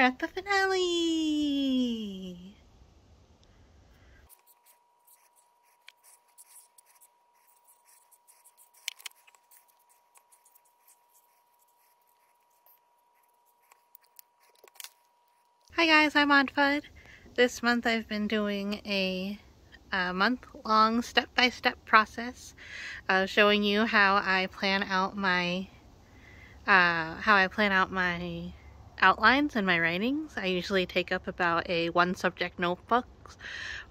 at the finale! Hi guys, I'm oddfud. This month I've been doing a month-long step-by-step process of showing you how I plan out my outlines and my writings. I usually take up about a one subject notebook's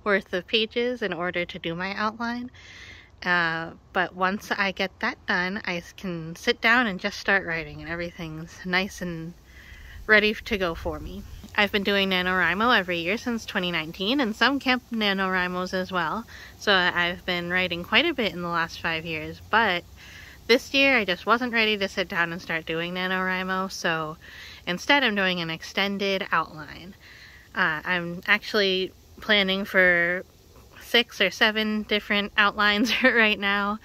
worth of pages in order to do my outline. But once I get that done, I can sit down and just start writing, and everything's nice and ready to go for me. I've been doing NaNoWriMo every year since 2019, and some camp NaNoWriMos as well, so I've been writing quite a bit in the last 5 years, but this year I just wasn't ready to sit down and start doing NaNoWriMo, so instead I'm doing an extended outline. I'm actually planning for 6 or 7 different outlines right now,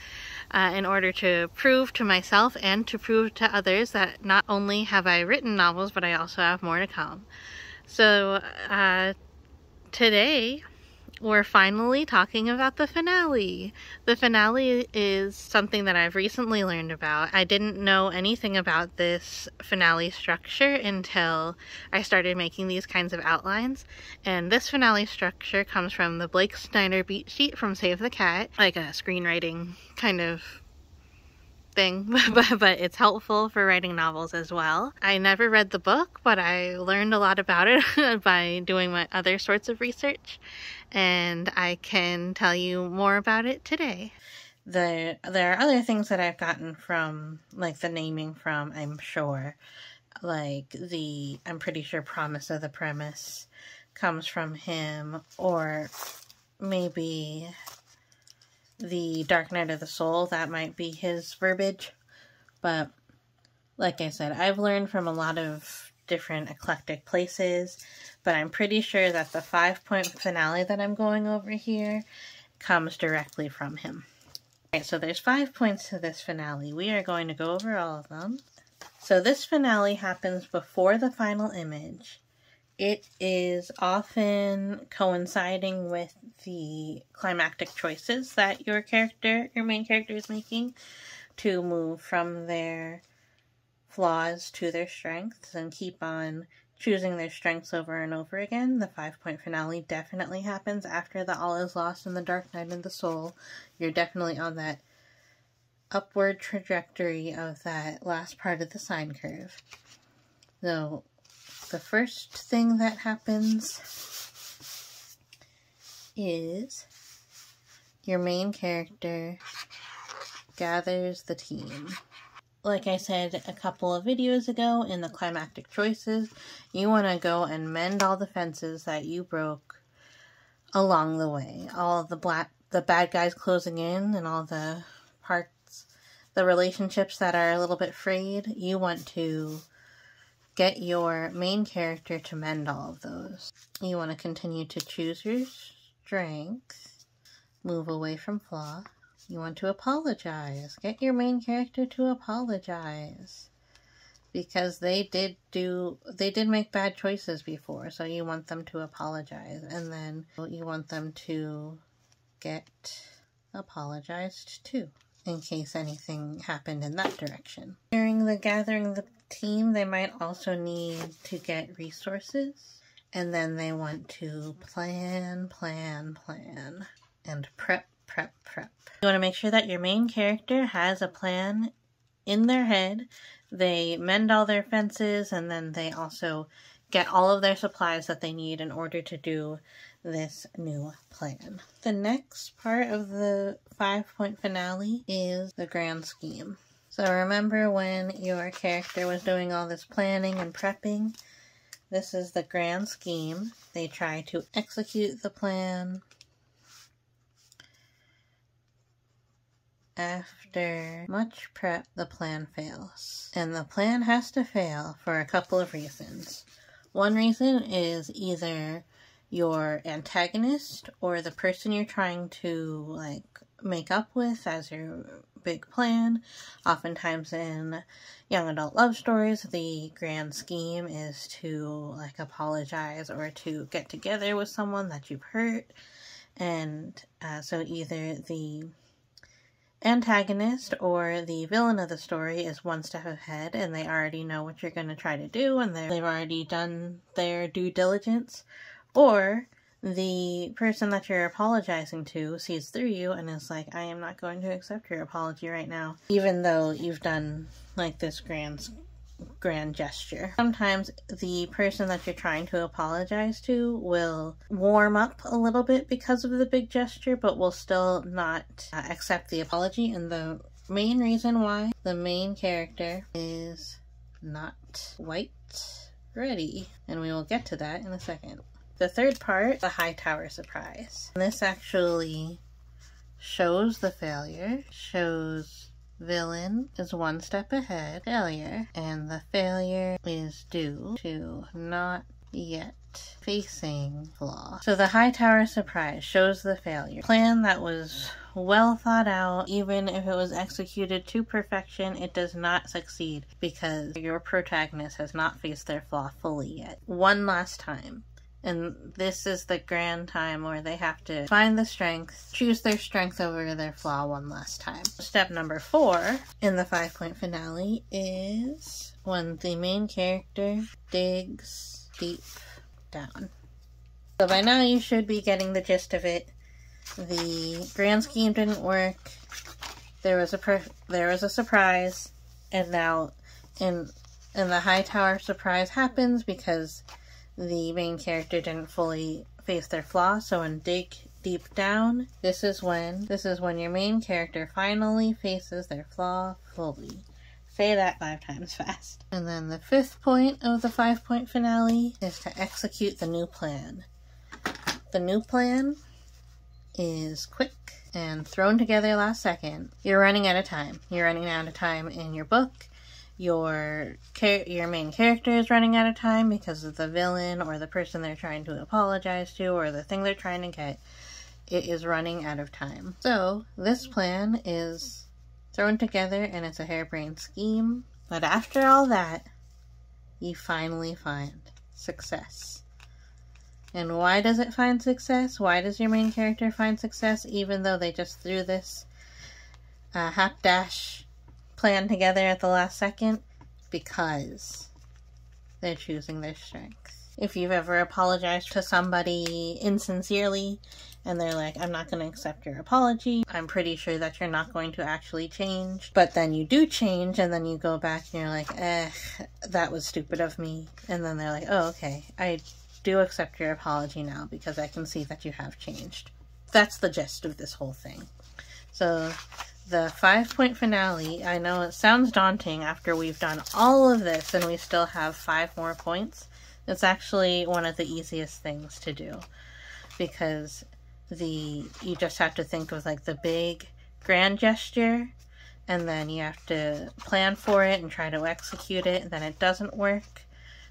in order to prove to myself and to prove to others that not only have I written novels, but I also have more to come. So today we're finally talking about the finale. The finale is something that I've recently learned about. I didn't know anything about this finale structure until I started making these kinds of outlines. And this finale structure comes from the Snyder beat sheet from Save the Cat, like a screenwriting kind of thing, but it's helpful for writing novels as well. I never read the book, but I learned a lot about it by doing my other sorts of research, and I can tell you more about it today. There are other things that I've gotten from, like, the naming from, I'm sure. Like, I'm pretty sure Promise of the Premise comes from him, or maybe the Dark Night of the Soul, that might be his verbiage. But like I said, I've learned from a lot of different eclectic places, but I'm pretty sure that the 5-point finale that I'm going over here comes directly from him. Okay, so there's 5 points to this finale. We are going to go over all of them. So this finale happens before the final image. It is often coinciding with the climactic choices that your main character is making to move from their flaws to their strengths and keep on choosing their strengths over and over again. The 5-point finale definitely happens after the All is Lost and the Dark Night of the Soul. You're definitely on that upward trajectory of that last part of the sine curve. So the first thing that happens is your main character gathers the team. Like I said a couple of videos ago in the climactic choices, you want to go and mend all the fences that you broke along the way. All of the bad guys closing in and all the parts, the relationships that are a little bit frayed, you want to get your main character to mend all of those. You want to continue to choose your strength, move away from flaw. You want to apologize. Get your main character to apologize. Because they did make bad choices before, so you want them to apologize. And then you want them to get apologized too, in case anything happened in that direction. During the gathering the team, they might also need to get resources, and then they want to plan, and prep. You want to make sure that your main character has a plan in their head. They mend all their fences, and then they also get all of their supplies that they need in order to do this new plan. The next part of the 5-point finale is the grand scheme. So remember when your character was doing all this planning and prepping? This is the grand scheme. They try to execute the plan. After much prep, the plan fails. And the plan has to fail for a couple of reasons. One reason is either your antagonist or the person you're trying to, like, make up with as your big plan. Oftentimes in young adult love stories, the grand scheme is to like apologize or to get together with someone that you've hurt. And so either the antagonist or the villain of the story is one step ahead and they already know what you're going to try to do and they've already done their due diligence, or the person that you're apologizing to sees through you and is like, I am not going to accept your apology right now, even though you've done like this grand gesture. Sometimes the person that you're trying to apologize to will warm up a little bit because of the big gesture, but will still not accept the apology. And the main reason why the main character is not quite ready, and we will get to that in a second. The third part, the high tower surprise. This actually shows the failure, shows villain is one step ahead, failure, and the failure is due to not yet facing flaw. So the high tower surprise shows the failure. Plan that was well thought out, even if it was executed to perfection, it does not succeed because your protagonist has not faced their flaw fully yet. One last time. And this is the grand time where they have to find the strength, choose their strength over their flaw one last time. Step number 4 in the 5-point finale is when the main character digs deep down. So by now you should be getting the gist of it. The grand scheme didn't work. There was a surprise, and now in the high tower surprise happens because the main character didn't fully face their flaw. So in dig deep down, this is when your main character finally faces their flaw fully. Say that 5 times fast. And then the 5th point of the 5-point finale is to execute the new plan. The new plan is quick and thrown together last second. You're running out of time. You're running out of time in your book. Your main character is running out of time because of the villain or the person they're trying to apologize to or the thing they're trying to get. It is running out of time. So this plan is thrown together and it's a harebrained scheme. But after all that, you finally find success. And why does it find success? Why does your main character find success even though they just threw this hapdash plan together at the last second? Because they're choosing their strength. If you've ever apologized to somebody insincerely and they're like, I'm not going to accept your apology, I'm pretty sure that you're not going to actually change, but then you do change and then you go back and you're like, that was stupid of me, and then they're like, oh, okay, I do accept your apology now because I can see that you have changed. That's the gist of this whole thing. So the 5-point finale, I know it sounds daunting after we've done all of this and we still have 5 more points. It's actually one of the easiest things to do because you just have to think of like the big grand gesture and then you have to plan for it and try to execute it, and then it doesn't work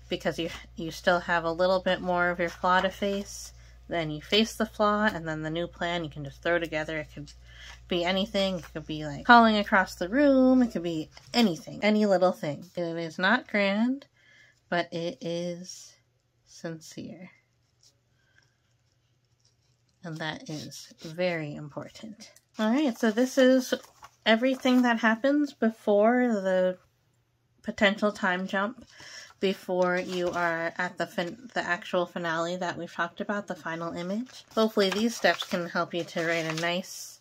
because you still have a little bit more of your flaw to face. Then you face the flaw and then the new plan you can just throw together. It could be anything. It could be like calling across the room. It could be anything, any little thing. It is not grand, but it is sincere. And that is very important. Alright, so this is everything that happens before the potential time jump, before you are at the actual finale that we've talked about, the final image. Hopefully these steps can help you to write a nice,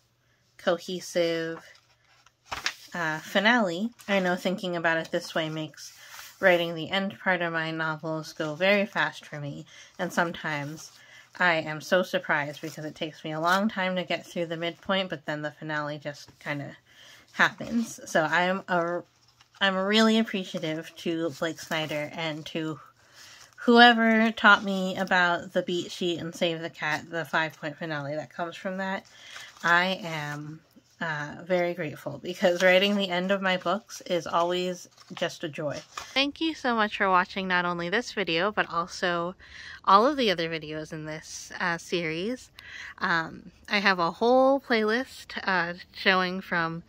cohesive finale. I know thinking about it this way makes writing the end part of my novels go very fast for me, and sometimes I am so surprised because it takes me a long time to get through the midpoint, but then the finale just kind of happens. So I'm really appreciative to Blake Snyder and to whoever taught me about the beat sheet and Save the Cat, the 5-point finale that comes from that. I am very grateful because writing the end of my books is always just a joy. Thank you so much for watching not only this video, but also all of the other videos in this series. I have a whole playlist showing from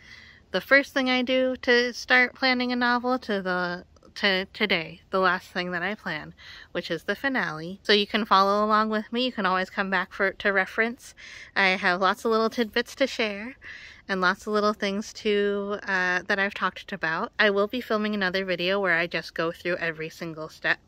the first thing I do to start planning a novel to today, the last thing that I plan, which is the finale. So you can follow along with me. You can always come back to reference. I have lots of little tidbits to share and lots of little things that I've talked about. I will be filming another video where I just go through every single step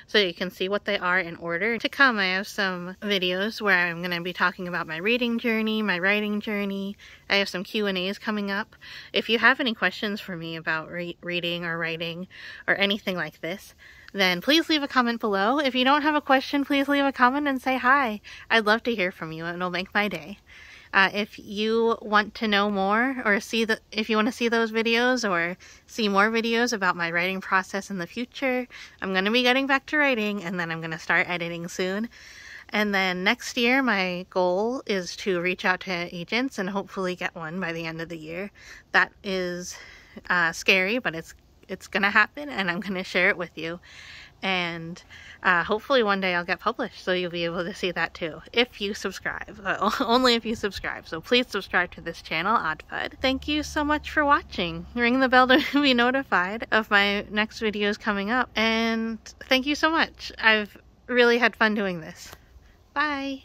so you can see what they are in order. To come, I have some videos where I'm going to be talking about my reading journey, my writing journey. I have some Q&As coming up. If you have any questions for me about reading or writing or anything like this, then please leave a comment below. If you don't have a question, please leave a comment and say hi. I'd love to hear from you. It'll make my day. If you want to know more or if you want to see those videos or see more videos about my writing process in the future, I'm going to be getting back to writing, and then I'm going to start editing soon. And then next year, my goal is to reach out to agents and hopefully get one by the end of the year. That is scary, but it's going to happen, and I'm going to share it with you. And hopefully one day I'll get published, so you'll be able to see that too, if you subscribe. Only if you subscribe, so please subscribe to this channel, oddfud. Thank you so much for watching. Ring the bell to be notified of my next videos coming up, and thank you so much. I've really had fun doing this. Bye!